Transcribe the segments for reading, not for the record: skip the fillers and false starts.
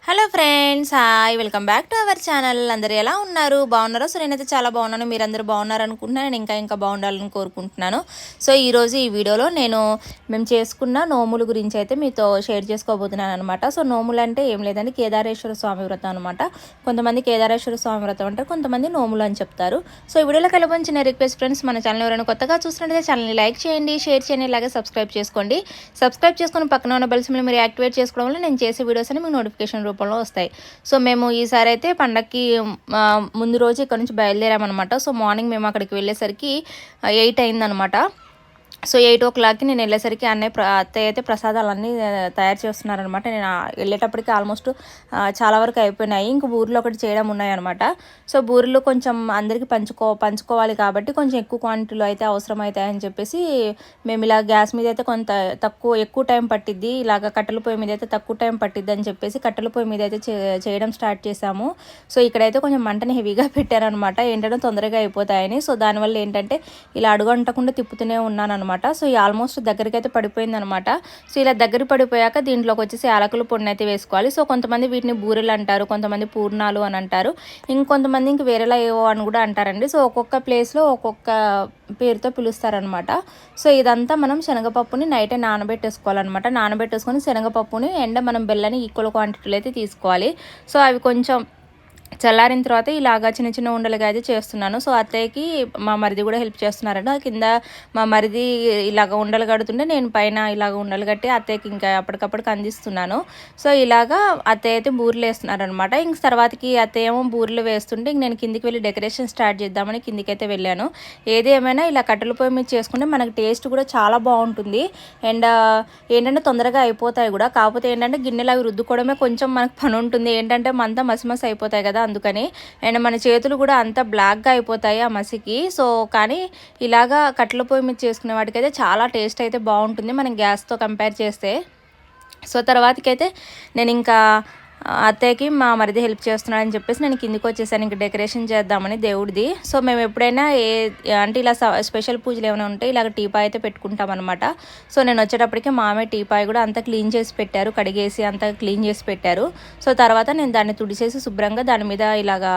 Hello friends, hi, welcome back to our channel. అందరూ ఎలా ఉన్నారు? బాగున్నారా? సో నేనైతే చాలా బాగున్నాను. మీరందరూ బాగున్నారు అనుకుంటున్నాను. నేను ఇంకా బాగుండాలని కోరుకుంటున్నాను. సో ఈరోజు ఈ వీడియోలో మేము చేసుకున్న నోముల గురించి అయితే మీతో షేర్ చేసుకోబోతున్నాను అనమాట. సో నోములు అంటే ఏం లేదండి, కేదారేశ్వర స్వామి వ్రతం అనమాట. కొంతమంది కేదారేశ్వర స్వామి వ్రతం అంటే కొంతమంది నోములు అని చెప్తారు. సో ఈ వీడియోలో కలపని చిన్న రిక్వెస్ట్ ఫ్రెండ్స్, మన ఛానల్ ఎవరైనా కొత్తగా చూసినట్లయితే ఛానల్ని లైక్ చేయండి, షేర్ చేయండి, అలాగే సబ్స్క్రైబ్ చేసుకోండి. సబ్స్క్రైబ్ చేసుకుని పక్కన ఉన్న బెల్ సింబల్ మీరు యాక్టివేట్ చేసుకోవడం వల్ల నేను చేసే వీడియోస్ అని మీకు నోటిఫికేషన్ రూపంలో వస్తాయి. సో మేము ఈసారి అయితే పండగకి ముందు రోజు ఇక్కడ నుంచి బయలుదేరామన్నమాట. సో మార్నింగ్ మేము అక్కడికి వెళ్ళేసరికి 8 అయిందనమాట. సో 8 నేను వెళ్ళేసరికి అత్తయ్య అయితే ప్రసాదాలన్నీ తయారు చేస్తున్నారనమాట. నేను వెళ్ళేటప్పటికి ఆల్మోస్ట్ చాలా వరకు అయిపోయినాయి. ఇంక బూరెలు ఒకటి చేయడం ఉన్నాయన్నమాట. సో బూరెలు కొంచెం అందరికీ పంచుకోవాలి కాబట్టి కొంచెం ఎక్కువ క్వాంటిటీలో అయితే అవసరం అవుతాయని చెప్పేసి మేము ఇలా గ్యాస్ మీద అయితే ఎక్కువ టైం పట్టిద్ది, ఇలాగ కట్టెల పొయ్యి మీద అయితే తక్కువ టైం పట్టిద్ది అని చెప్పేసి కట్టెల పొయ్యి మీద అయితే చేయడం స్టార్ట్ చేసాము. సో ఇక్కడైతే కొంచెం మంటని హెవీగా పెట్టారనమాట, ఏంటంటే తొందరగా అయిపోతాయని. సో దానివల్ల ఏంటంటే ఇలా అడుగంటకుండా తిప్పుతూనే ఉన్నాను అనమాట. సో ఈ ఆల్మోస్ట్ దగ్గరికి అయితే పడిపోయింది అనమాట. సో ఇలా దగ్గర పడిపోయాక దీంట్లోకి వచ్చేసి యాలకుల పొడిని అయితే వేసుకోవాలి. సో కొంతమంది వీటిని బూరెలు అంటారు, కొంతమంది పూర్ణాలు అని అంటారు, ఇంకొంతమంది ఇంక వేరేలా ఏవో అని కూడా అంటారండి. సో ఒక్కొక్క ప్లేస్లో ఒక్కొక్క పేరుతో పిలుస్తారనమాట. సో ఇదంతా మనం శనగపప్పుని నైటే నానబెట్టేసుకోవాలన్నమాట. నానబెట్టేసుకొని శనగపప్పుని మనం బెల్లని ఈక్వల్ క్వాంటిటీలో అయితే తీసుకోవాలి. సో అవి కొంచెం చల్లారిన తర్వాత ఇలాగా చిన్న చిన్న ఉండలుగా అయితే చేస్తున్నాను. సో అత్తయ్యకి మా మరిది కూడా హెల్ప్ చేస్తున్నారండి. కింద మా మరిది ఇలాగ ఉండలు కడుతుంటే నేను పైన ఇలాగ ఉండలు కట్టి అత్తయ్యకి ఇంకా అప్పటికప్పటికి అందిస్తున్నాను. సో ఇలాగా అత్తయ్య అయితే బూరెలు వేస్తున్నారనమాట. ఇంక తర్వాతకి అత్తయ్య ఏమో బూరెలు వేస్తుంటే ఇంక నేను కిందికి వెళ్ళి డెకరేషన్ స్టార్ట్ చేద్దామని కిందికి అయితే వెళ్ళాను. ఏది ఏమైనా ఇలా కట్టెల పొయ్యి మీద చేసుకుంటే మనకి టేస్ట్ కూడా చాలా బాగుంటుంది. అండ్ ఏంటంటే తొందరగా అయిపోతాయి కూడా. కాకపోతే ఏంటంటే గిన్నెలు అవి రుద్దుకోవడమే కొంచెం మనకు పని ఉంటుంది, ఏంటంటే అంతా మసి అయిపోతాయి కదా అందుకని. అండ్ మన చేతులు కూడా అంతా బ్లాక్గా అయిపోతాయి ఆ మసికి. సో కానీ ఇలాగా కట్టెల పొయ్యి మీద చేసుకునే వాటికైతే చాలా టేస్ట్ అయితే బాగుంటుంది మనం గ్యాస్తో కంపేర్ చేస్తే. సో తర్వాతకైతే నేను ఇంకా అత్తయ్యకి మా మరిది హెల్ప్ చేస్తున్నాడని చెప్పేసి నేను కిందికి వచ్చేసాను ఇంక డెకరేషన్ చేద్దామని దేవుడిది. సో మేము ఎప్పుడైనా అంటే ఇలా స్పెషల్ పూజలు ఏమైనా ఉంటే ఇలాగ టీపాయ్ అయితే పెట్టుకుంటాం అనమాట. సో నేను వచ్చేటప్పటికి మామే టీపాయ్ కూడా అంతా క్లీన్ చేసి పెట్టారు, కడిగేసి అంతా క్లీన్ చేసి పెట్టారు. సో తర్వాత నేను దాన్ని తుడిచేసి శుభ్రంగా దాని మీద ఇలాగా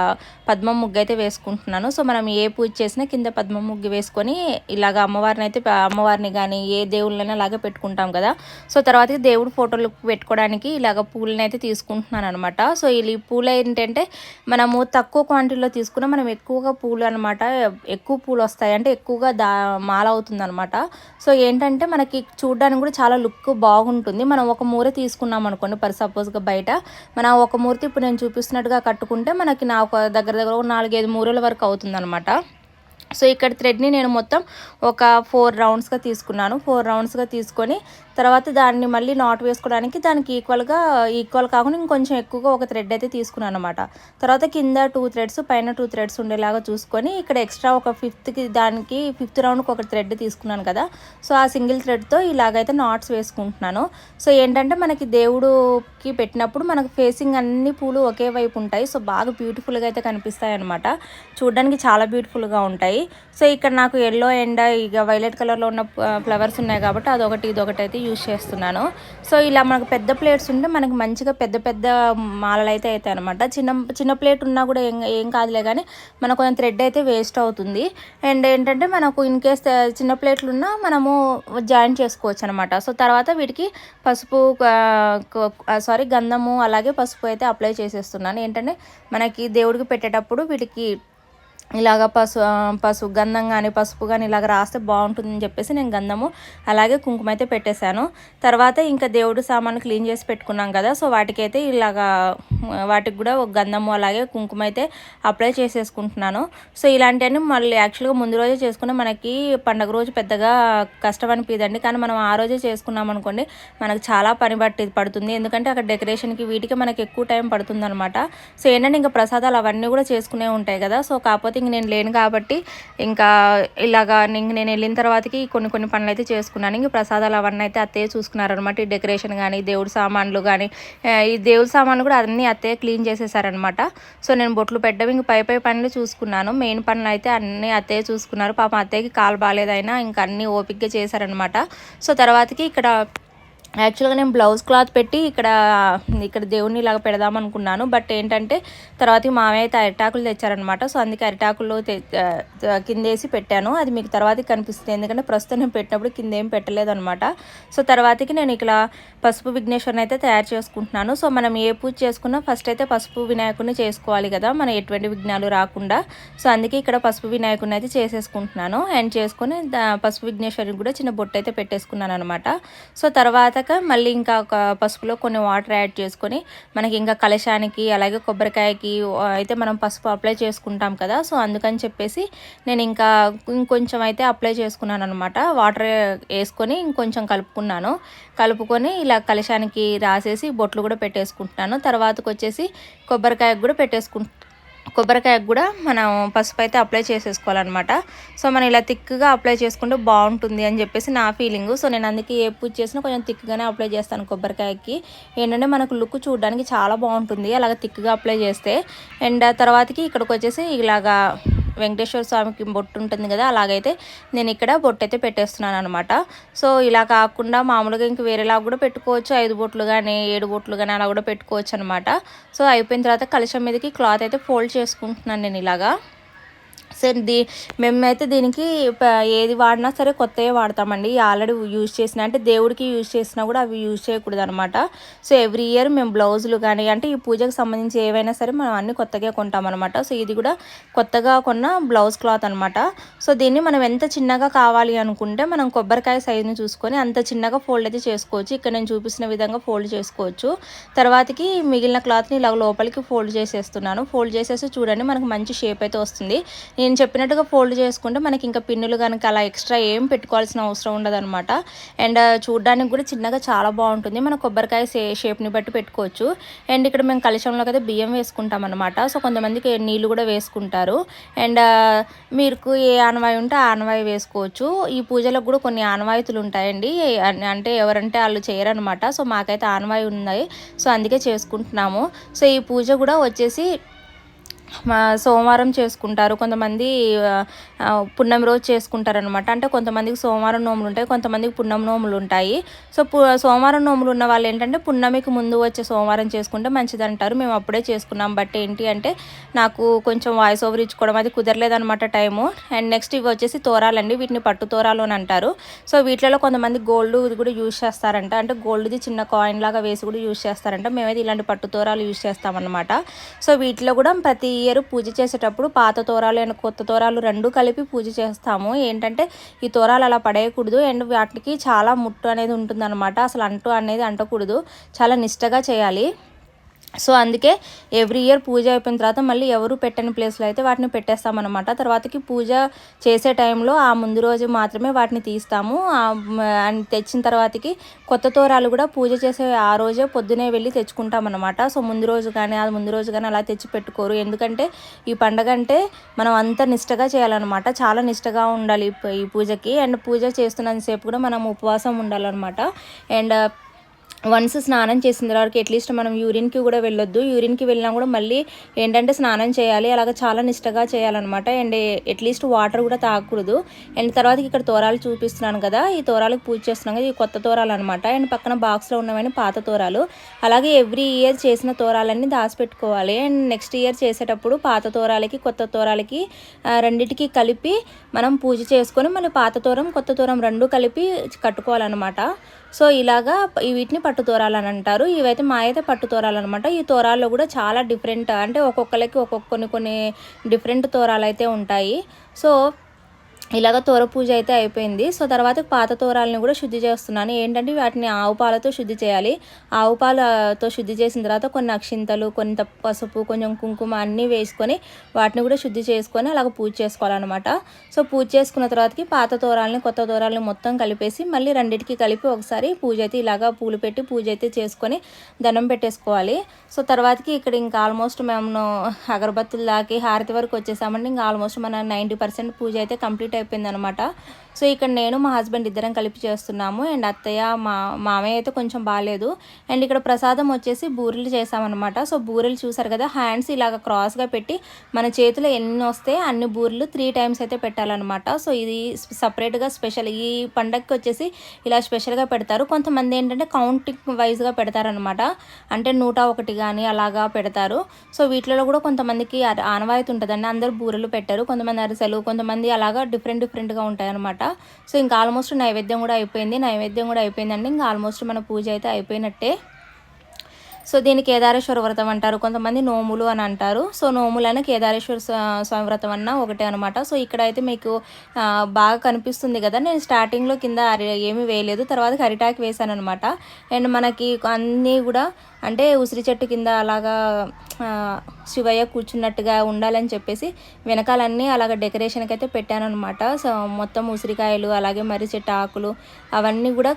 పద్మం ముగ్గు అయితే వేసుకుంటున్నాను. సో మనం ఏ పూజ చేసినా కింద పద్మం ముగ్గు వేసుకొని ఇలాగ అమ్మవారిని కానీ ఏ దేవుళ్ళైనా అలాగే పెట్టుకుంటాం కదా. సో తర్వాత దేవుడు ఫోటోలు పెట్టుకోవడానికి ఇలాగ పూలని అయితే తీసుకుంటున్నాను అనమాట. సో ఈ పూలు ఏంటంటే మనము తక్కువ క్వాంటిటీలో తీసుకున్న మనం ఎక్కువగా పూలు అనమాట, ఎక్కువ పూలు వస్తాయి అంటే ఎక్కువగా మాల అవుతుంది అనమాట. సో ఏంటంటే మనకి చూడడానికి కూడా చాలా లుక్ బాగుంటుంది. మనం ఒక మూర తీసుకున్నాం అనుకోండి, సపోజ్గా బయట మనం ఒక మూర్తి ఇప్పుడు నేను చూపిస్తున్నట్టుగా కట్టుకుంటే మనకి ఒక దగ్గర 4-5 మూరల వరకు అవుతుంది అనమాట. సో ఇక్కడ థ్రెడ్ని నేను మొత్తం ఒక 4 రౌండ్స్గా తీసుకున్నాను. 4 రౌండ్స్గా తీసుకొని తర్వాత దాన్ని మళ్ళీ నాట్ వేసుకోవడానికి దానికి ఈక్వల్ కాకుండా ఇంకొంచెం ఎక్కువగా ఒక థ్రెడ్ అయితే తీసుకున్నాను అనమాట. తర్వాత కింద 2 థ్రెడ్స్ పైన 2 థ్రెడ్స్ ఉండేలాగా చూసుకొని ఇక్కడ ఎక్స్ట్రా ఒక ఫిఫ్త్ రౌండ్కి ఒక థ్రెడ్ తీసుకున్నాను కదా. సో ఆ సింగిల్ థ్రెడ్తో ఇలాగైతే నాట్స్ వేసుకుంటున్నాను. సో ఏంటంటే మనకి దేవుడికి పెట్టినప్పుడు మనకు ఫేసింగ్ అన్ని పూలు ఒకే వైపు ఉంటాయి. సో బాగా బ్యూటిఫుల్గా అయితే కనిపిస్తాయి అనమాట, చూడడానికి చాలా బ్యూటిఫుల్గా ఉంటాయి. సో ఇక్కడ నాకు ఎల్లో అండ్ ఇక వైలెట్ కలర్లో ఉన్న ఫ్లవర్స్ ఉన్నాయి కాబట్టి ఇదొకటి అయితే యూజ్ చేస్తున్నాను. సో ఇలా మనకు పెద్ద ప్లేట్స్ ఉంటే మనకి మంచిగా పెద్ద మాలలు అయితే అవుతాయి అనమాట. చిన్న ప్లేట్ ఉన్నా కూడా ఏం కాదులే, కానీ మనకు కొంచెం థ్రెడ్ అయితే వేస్ట్ అవుతుంది. అండ్ ఏంటంటే మనకు ఇన్ కేస్ చిన్న ప్లేట్లు ఉన్నా మనము జాయిన్ చేసుకోవచ్చు అనమాట. సో తర్వాత వీటికి గంధము అలాగే పసుపు అయితే అప్లై చేసేస్తున్నాను. ఏంటంటే మనకి దేవుడికి పెట్టేటప్పుడు వీటికి ఇలాగ గంధం కానీ పసుపు కానీ ఇలాగ రాస్తే బాగుంటుందని చెప్పేసి నేను గంధము అలాగే కుంకుమ అయితే పెట్టేశాను. తర్వాత ఇంకా దేవుడు సామాన్లు క్లీన్ చేసి పెట్టుకున్నాం కదా. సో వాటికి కూడా ఒక గంధము అలాగే కుంకుమ అయితే అప్లై చేసేసుకుంటున్నాను. సో ఇలాంటివన్నీ మళ్ళీ యాక్చువల్గా ముందు రోజే చేసుకుని మనకి పండగ రోజు పెద్దగా కష్టం అనిపిదండి, కానీ మనం ఆ రోజే చేసుకున్నాం అనుకోండి మనకు చాలా పని పడుతుంది. ఎందుకంటే అక్కడ డెకరేషన్కి వీటికి మనకి ఎక్కువ టైం పడుతుంది అనమాట. సో ఏంటంటే ఇంకా ప్రసాదాలు అవన్నీ కూడా చేసుకునే ఉంటాయి కదా. సో కాకపోతే ఇంక నేను లేను కాబట్టి ఇంకా ఇలాగా నేను వెళ్ళిన తర్వాతకి కొన్ని పనులు అయితే చేసుకున్నాను. ఇంక ప్రసాదాలు అవన్నీ అయితే అత్తయ్య చూసుకున్నారనమాట. ఈ డెకరేషన్ కానీ దేవుడి సామాన్లు కానీ ఈ దేవుడి సామాన్లు కూడా అన్నీ అత్తయ్య క్లీన్ చేసేసారనమాట. సో నేను బొట్లు పెట్టడం ఇంక పై పనులు చూసుకున్నాను. మెయిన్ పనులు అయితే అన్నీ అత్తయ్య చూసుకున్నారు. పాపం అత్తయ్యకి కాలు బాగాలేదైనా ఇంకా అన్నీ ఓపిక్గా చేశారనమాట. సో తర్వాతకి ఇక్కడ యాక్చువల్గా నేను బ్లౌజ్ క్లాత్ పెట్టి ఇక్కడ దేవుడిని ఇలాగ పెడదాం అనుకున్నాను. బట్ ఏంటంటే తర్వాత మామయ్య అయితే అరిటాకులు తెచ్చారనమాట. సో అందుకే అరిటాకుల్లో కిందేసి పెట్టాను. అది మీకు తర్వాత కనిపిస్తుంది, ఎందుకంటే ప్రస్తుతం నేను పెట్టినప్పుడు కింద ఏం పెట్టలేదు అనమాట. సో తర్వాతకి నేను ఇలా పసుపు విఘ్నేశ్వరుని అయితే తయారు చేసుకుంటున్నాను. సో మనం ఏ పూజ చేసుకున్నా ఫస్ట్ అయితే పసుపు వినాయకుడిని చేసుకోవాలి కదా, మన ఎటువంటి విఘ్నాలు రాకుండా. సో అందుకే ఇక్కడ పసుపు వినాయకుడిని అయితే చేసేసుకుంటున్నాను. అండ్ చేసుకొని పసుపు విఘ్నేశ్వరికి కూడా చిన్న బొట్టు అయితే పెట్టేసుకున్నాను అనమాట. సో తర్వాత మళ్ళీ ఇంకా ఒక పసుపులో కొన్ని వాటర్ యాడ్ చేసుకొని మనకి ఇంకా కలశానికి అలాగే కొబ్బరికాయకి అయితే మనం పసుపు అప్లై చేసుకుంటాం కదా. సో అందుకని చెప్పేసి నేను ఇంకా ఇంకొంచెం అయితే అప్లై చేసుకున్నాను అనమాట. వాటర్ వేసుకొని ఇంకొంచెం కలుపుకొని ఇలా కలశానికి రాసేసి బొట్లు కూడా పెట్టేసుకుంటున్నాను. తర్వాతకు వచ్చేసి కొబ్బరికాయకు కూడా మనం పసుపు అయితే అప్లై చేసేసుకోవాలన్నమాట. సో మనం ఇలా థిక్గా అప్లై చేసుకుంటే బాగుంటుంది అని చెప్పేసి నా ఫీలింగు. సో నేను అందుకే ఏ పూజ చేసినా కొంచెం థిక్గానే అప్లై చేస్తాను కొబ్బరికాయకి. ఏంటంటే మనకు లుక్ చూడడానికి చాలా బాగుంటుంది అలాగ థిక్గా అప్లై చేస్తే. అండ్ తర్వాతకి ఇక్కడికి వచ్చేసి ఇలాగా వెంకటేశ్వర స్వామికి బొట్టు ఉంటుంది కదా, అలాగైతే నేను ఇక్కడ బొట్టు అయితే పెట్టేస్తున్నాను అనమాట. సో ఇలా కాకుండా మామూలుగా ఇంక వేరేలా కూడా పెట్టుకోవచ్చు, 5 బొట్లు కానీ 7 బొట్లు కానీ అలా కూడా పెట్టుకోవచ్చు అనమాట. సో అయిపోయిన తర్వాత కలశం మీదకి క్లాత్ అయితే ఫోల్డ్ చేసుకుంటున్నాను నేను ఇలాగా. సో మేమైతే దీనికి ఏది వాడినా సరే కొత్తవే వాడతామండి. ఆల్రెడీ యూజ్ చేసిన అంటే దేవుడికి యూజ్ చేసినా కూడా అవి యూజ్ చేయకూడదు అనమాట. సో ఎవ్రీ ఇయర్ మేము బ్లౌజులు కానీ అంటే ఈ పూజకు సంబంధించి ఏవైనా సరే మనం అన్నీ కొత్తగా కొంటామన్నమాట. సో ఇది కూడా కొత్తగా కొన్న బ్లౌజ్ క్లాత్ అనమాట. సో దీన్ని మనం ఎంత చిన్నగా కావాలి అనుకుంటే మనం కొబ్బరికాయ సైజుని చూసుకొని అంత చిన్నగా ఫోల్డ్ అయితే చేసుకోవచ్చు. ఇక్కడ నేను చూపిస్తున్న విధంగా ఫోల్డ్ చేసుకోవచ్చు. తర్వాతకి మిగిలిన క్లాత్ని ఇలా లోపలికి ఫోల్డ్ చేసేస్తున్నాను. ఫోల్డ్ చేసేసి చూడండి మనకు మంచి షేప్ అయితే వస్తుంది. నేను చెప్పినట్టుగా ఫోల్డ్ చేసుకుంటే మనకి ఇంకా పిన్నులు కనుక అలా ఎక్స్ట్రా ఏం పెట్టుకోవాల్సిన అవసరం ఉండదన్నమాట. అండ్ చూడడానికి కూడా చిన్నగా చాలా బాగుంటుంది. మన కొబ్బరికాయ షేప్ని బట్టి పెట్టుకోవచ్చు. అండ్ ఇక్కడ మేము కలశంలోకి అయితే బియ్యం వేసుకుంటాం అనమాట. సో కొంతమందికి నీళ్ళు కూడా వేసుకుంటారు. అండ్ మీకు ఏ ఆనవాయి ఉంటే ఆ ఆనవాయి వేసుకోవచ్చు. ఈ పూజలకు కూడా కొన్ని ఆనవాయితులు ఉంటాయండి, అంటే ఎవరంటే వాళ్ళు చేయరనమాట. సో మాకైతే ఆనవాయి ఉన్నాయి, సో అందుకే చేసుకుంటున్నాము. సో ఈ పూజ కూడా వచ్చేసి సోమవారం చేసుకుంటారు, కొంతమంది పున్నమి రోజు చేసుకుంటారనమాట. అంటే కొంతమందికి సోమవారం నోములు ఉంటాయి, కొంతమందికి పున్నమి నోములు ఉంటాయి. సో సోమవారం నోములు ఉన్న వాళ్ళు ఏంటంటే పున్నమికి ముందు వచ్చే సోమవారం చేసుకుంటే మంచిదంటారు. మేము అప్పుడే చేసుకున్నాం. బట్ ఏంటి అంటే నాకు కొంచెం వాయిస్ ఓవర్ ఇచ్చుకోవడం అది కుదరలేదనమాట టైము. అండ్ నెక్స్ట్ ఇవి వచ్చేసి తోరాలండి, వీటిని పట్టు తోరాలు అని అంటారు. సో వీటిలో కొంతమంది గోల్డ్ ఇది కూడా యూజ్ చేస్తారంట, అంటే గోల్డ్ది చిన్న కాయిన్ లాగా వేసి కూడా యూజ్ చేస్తారంట. మేమైతే ఇలాంటి పట్టు తోరాలు యూజ్ చేస్తామన్నమాట. సో వీటిలో కూడా ప్రతి ఇయర్ పూజ చేసేటప్పుడు పాత తోరాలు అండ్ కొత్త తోరాలు రెండు కలిపి పూజ చేస్తాము. ఏంటంటే ఈ తోరాలు అలా పడేయకూడదు అండ్ వాటికి చాలా ముట్టు అనేది ఉంటుందన్నమాట. అసలు అంటు అనేది అంటకూడదు, చాలా నిష్టగా చేయాలి. సో అందుకే ఎవ్రీ ఇయర్ పూజ అయిపోయిన తర్వాత మళ్ళీ ఎవరు పెట్టని ప్లేస్లో అయితే వాటిని పెట్టేస్తామన్నమాట. తర్వాతకి పూజ చేసే టైంలో ఆ ముందు రోజు మాత్రమే వాటిని తీస్తాము. అండ్ తెచ్చిన తర్వాతకి కొత్త తోరాలు కూడా పూజ చేసే ఆ రోజే పొద్దునే వెళ్ళి తెచ్చుకుంటామన్నమాట. సో ముందు రోజు కానీ అలా తెచ్చి పెట్టుకోరు. ఎందుకంటే ఈ పండగ అంటే మనం అంత నిష్టగా చేయాలన్నమాట, చాలా నిష్టగా ఉండాలి ఈ పూజకి. అండ్ పూజ చేస్తున్నంతసేపు కూడా మనం ఉపవాసం ఉండాలన్నమాట. అండ్ వన్స్ స్నానం చేసిన తర్వాత అట్లీస్ట్ మనం యూరిన్కి కూడా వెళ్ళొద్దు. యూరిన్కి వెళ్ళినా కూడా మళ్ళీ ఏంటంటే స్నానం చేయాలి, అలాగ చాలా నిష్టగా చేయాలన్నమాట. అండ్ అట్లీస్ట్ వాటర్ కూడా తాగకూడదు. అండ్ తర్వాత ఇక్కడ తోరాలు చూపిస్తున్నాను కదా, ఈ తోరాలకు పూజ చేస్తున్నాం కదా, ఈ కొత్త తోరాలు అనమాట. అండ్ పక్కన బాక్స్లో ఉన్నవన్నీ పాత తోరాలు. అలాగే ఎవ్రీ ఇయర్ చేసిన తోరాలన్నీ దాచిపెట్టుకోవాలి. అండ్ నెక్స్ట్ ఇయర్ చేసేటప్పుడు పాత తోరాలకి కొత్త తోరాలకి రెండింటికి కలిపి మనం పూజ చేసుకొని మళ్ళీ పాత తోరం కొత్త తోరం రెండు కలిపి కట్టుకోవాలన్నమాట. సో ఇలాగా వీటిని పట్టు తోరాలని అంటారు. ఇవైతే మా అయితే పట్టు తోరాలు అనమాట. ఈ తోరాల్లో కూడా చాలా డిఫరెంట్, అంటే ఒక్కొక్కరికి కొన్ని డిఫరెంట్ తోరాలు అయితే ఉంటాయి. సో ఇలాగ తోర పూజ అయితే అయిపోయింది. సో తర్వాత పాత తోరాలని కూడా శుద్ధి చేస్తున్నాను. ఏంటంటే వాటిని ఆవు పాలతో శుద్ధి చేయాలి. ఆవు పాలతో శుద్ధి చేసిన తర్వాత కొన్ని అక్షింతలు, కొంత పసుపు, కొంచెం కుంకుమ అన్నీ వేసుకొని వాటిని కూడా శుద్ధి చేసుకొని అలాగ పూజ చేసుకోవాలన్నమాట. సో పూజ చేసుకున్న తర్వాతకి పాత తోరాలని కొత్త తోరాలని మొత్తం కలిపేసి మళ్ళీ రెండింటికి కలిపి ఒకసారి పూజ అయితే ఇలాగా పూలు పెట్టి పూజ అయితే చేసుకొని దండం పెట్టేసుకోవాలి. సో తర్వాతకి ఇక్కడ ఇంకా ఆల్మోస్ట్ మేము అగరబత్తులు దాకి హారతి వరకు వచ్చేసామండి. ఇంకా ఆల్మోస్ట్ మన 90% పూజ అయితే కంప్లీట్ అయిపోయింది అనమాట. సో ఇక్కడ నేను మా హస్బెండ్ ఇద్దరం కలిపి చేస్తున్నాము. అండ్ అత్తయ్య మామయ్య అయితే కొంచెం బాగాలేదు. అండ్ ఇక్కడ ప్రసాదం వచ్చేసి బూరెలు చేసామన్నమాట. సో బూరెలు చూసారు కదా, హ్యాండ్స్ ఇలాగ క్రాస్గా పెట్టి మన చేతిలో ఎన్ని వస్తే అన్ని బూరెలు 3 times అయితే పెట్టాలన్నమాట. సో ఇది సపరేట్గా స్పెషల్, ఈ పండగకి వచ్చేసి ఇలా స్పెషల్గా పెడతారు. కొంతమంది ఏంటంటే కౌంటింగ్ వైజ్గా పెడతారనమాట, అంటే 101 కానీ అలాగా పెడతారు. సో వీటిలో కూడా కొంతమందికి ఆనవాయితీ ఉంటుందండి, అందరూ బూరెలు పెట్టారు, కొంతమంది అరిసెలు, కొంతమంది అలాగా డిఫరెంట్గా ఉంటాయి అనమాట. సో ఇంకా ఆల్మోస్ట్ నైవేద్యం కూడా అయిపోయిందండి. ఇంకా ఆల్మోస్ట్ మన పూజ అయితే అయిపోయినట్టే. సో దీన్ని కేదారేశ్వర వ్రతం అంటారు, కొంతమంది నోములు అని అంటారు. సో నోములైనా కేదారేశ్వర స్వామి వ్రతం అన్న ఒకటే అనమాట. సో ఇక్కడైతే మీకు బాగా కనిపిస్తుంది కదా, నేను స్టార్టింగ్లో కింద ఏమీ వేయలేదు, తర్వాత అరిటాకి వేసాను అనమాట. అండ్ మనకి అన్నీ కూడా అంటే ఉసిరి చెట్టు కింద అలాగా శివయ్య కూర్చున్నట్టుగా ఉండాలని చెప్పేసి వెనకాలన్నీ అలాగ డెకరేషన్కి అయితే పెట్టాను అనమాట. సో మొత్తం ఉసిరికాయలు అలాగే మర్రి చెట్టు ఆకులు అవన్నీ కూడా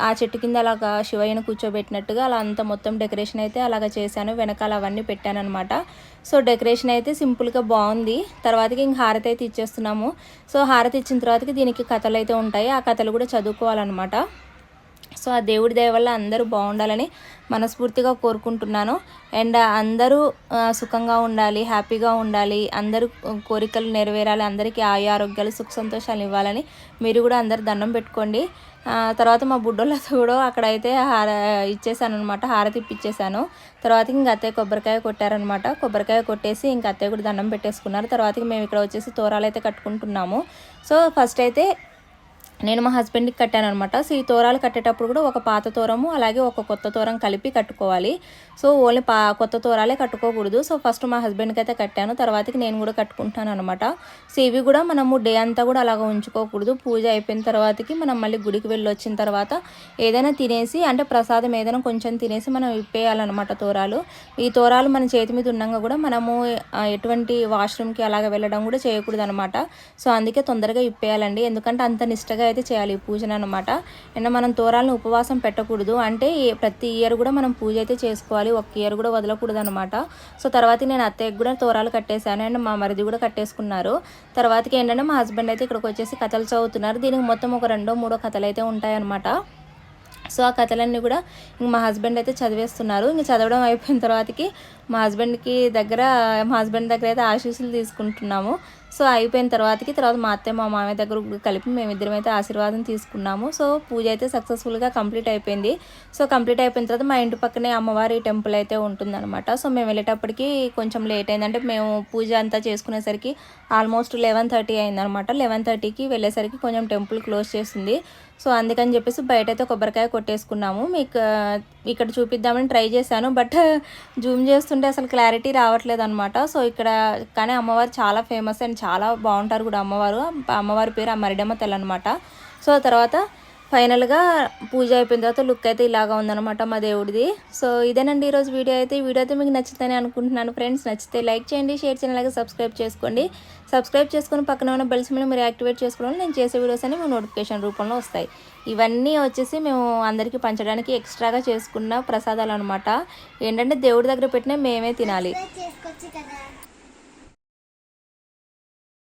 ఆ చెట్టు కింద అలాగా శివయ్యను కూర్చోబెట్టినట్టుగా అలా అంతా మొత్తం డెకరేషన్ అయితే అలాగ చేశాను, వెనకాల అవన్నీ పెట్టాను అనమాట. సో డెకరేషన్ అయితే సింపుల్గా బాగుంది. తర్వాతకి ఇంక హారతి అయితే ఇచ్చేస్తున్నాము. సో హారతి ఇచ్చిన తర్వాతకి దీనికి కథలు అయితే ఉంటాయి, ఆ కథలు కూడా చదువుకోవాలన్నమాట. సో ఆ దేవుడి దయ వల్ల అందరూ బాగుండాలని మనస్ఫూర్తిగా కోరుకుంటున్నాను. అండ్ అందరూ సుఖంగా ఉండాలి, హ్యాపీగా ఉండాలి, అందరూ కోరికలు నెరవేరాలి, అందరికీ ఆరోగ్యాలు సుఖ సంతోషాలు ఇవ్వాలని మీరు కూడా అందరు దండం పెట్టుకోండి. తర్వాత మా బుడ్డోళ్ళతో కూడా అక్కడైతే ఇచ్చేసాను అనమాట, హారతి ఇప్పించేసాను. తర్వాత ఇంక అత్తయ్య కొబ్బరికాయ కొట్టారనమాట, కొబ్బరికాయ కొట్టేసి ఇంక అత్తయ్య కూడా దండం పెట్టేసుకున్నారు. తర్వాతకి మేము ఇక్కడ వచ్చేసి తోరాలు అయితే కట్టుకుంటున్నాము. సో ఫస్ట్ అయితే నేను మా హస్బెండ్కి కట్టాను అనమాట. సో ఈ తోరాలు కట్టేటప్పుడు కూడా ఒక పాత తోరము అలాగే ఒక కొత్త తోరం కలిపి కట్టుకోవాలి. సో ఓన్లీ కొత్త తోరాలే కట్టుకోకూడదు. సో ఫస్ట్ మా హస్బెండ్కి అయితే కట్టాను, తర్వాతకి నేను కూడా కట్టుకుంటాను అనమాట. సో ఇవి కూడా మనము డే అంతా కూడా అలాగ ఉంచుకోకూడదు. పూజ అయిపోయిన తర్వాతకి మనం మళ్ళీ గుడికి వెళ్ళి వచ్చిన తర్వాత ఏదైనా తినేసి, అంటే ప్రసాదం ఏదైనా కొంచెం తినేసి మనం విప్పేయాలన్నమాట తోరాలు. ఈ తోరాలు మన చేతి మీద ఉండగా కూడా మనము ఎటువంటి వాష్రూమ్కి అలాగ వెళ్ళడం కూడా చేయకూడదు అనమాట. సో అందుకే తొందరగా విప్పేయాలండి, ఎందుకంటే అంత నిష్టగా అయితే చేయాలి ఈ పూజను అనమాట. అండ్ మనం తోరాలను ఉపవాసం పెట్టకూడదు, అంటే ప్రతి ఇయర్ కూడా మనం పూజ అయితే చేసుకోవాలి, ఒక్క ఇయర్ కూడా వదలకూడదు అనమాట. సో తర్వాత నేను అత్తయ్యకి కూడా తోరాలు కట్టేశాను, అండ్ మా మరిది కూడా కట్టేసుకున్నారు. తర్వాతకి ఏంటంటే మా హస్బెండ్ అయితే ఇక్కడికి వచ్చేసి కథలు చదువుతున్నారు. దీనికి మొత్తం ఒక 2-3 కథలు అయితే ఉంటాయన్నమాట. సో ఆ కథలన్నీ కూడా ఇంక మా హస్బెండ్ అయితే చదివేస్తున్నారు. ఇంక చదవడం అయిపోయిన తర్వాతకి మా హస్బెండ్ దగ్గర అయితే ఆశీస్సులు తీసుకుంటున్నాము. సో అయిపోయిన తర్వాత మా అత్తయ్య మా మామయ్య దగ్గర కలిపి మేమిద్దరం అయితే ఆశీర్వాదం తీసుకున్నాము. సో పూజ అయితే సక్సెస్ఫుల్గా కంప్లీట్ అయిపోయింది. సో కంప్లీట్ అయిపోయిన తర్వాత మా ఇంటి పక్కనే అమ్మవారి టెంపుల్ అయితే ఉంటుందన్నమాట. సో మేము వెళ్ళేటప్పటికి కొంచెం లేట్ అయింది, అంటే మేము పూజ అంతా చేసుకునేసరికి ఆల్మోస్ట్ 11:30 అయిందనమాట. 11:30కి వెళ్ళేసరికి కొంచెం టెంపుల్ క్లోజ్ చేస్తుంది. సో అందుకని చెప్పేసి బయట అయితే కొబ్బరికాయ కొట్టేసుకున్నాము. మీకు ఇక్కడ చూపిద్దామని ట్రై చేశాను, బట్ జూమ్ చేస్తుంటే అసలు క్లారిటీ రావట్లేదు అనమాట. సో ఇక్కడ కానీ అమ్మవారు చాలా ఫేమస్ అండ్ చాలా బాగుంటారు కూడా అమ్మవారి పేరు మరిడమ్మ తల్లి అనమాట. సో తర్వాత ఫైనల్గా పూజ అయిపోయిన తర్వాత లుక్ అయితే ఇలాగా ఉందన్నమాట మా దేవుడిది. సో ఇదేనండి ఈరోజు వీడియో అయితే. ఈ వీడియో అయితే మీకు నచ్చుతుందని అనుకుంటున్నాను ఫ్రెండ్స్. నచ్చితే లైక్ చేయండి, షేర్ చేయండి, అలాగే సబ్స్క్రైబ్ చేసుకోండి. సబ్స్క్రైబ్ చేసుకుని పక్కన ఉన్న బెల్ సింబల్ని మీరు యాక్టివేట్ చేసుకోవడం నేను చేసే వీడియోస్ అన్ని మీకు నోటిఫికేషన్ రూపంలో వస్తాయి. ఇవన్నీ వచ్చేసి మేము అందరికీ పంచడానికి ఎక్స్ట్రాగా చేసుకున్న ప్రసాదాలు అనమాట. ఏంటంటే దేవుడి దగ్గర పెట్టినా మేమే తినాలి.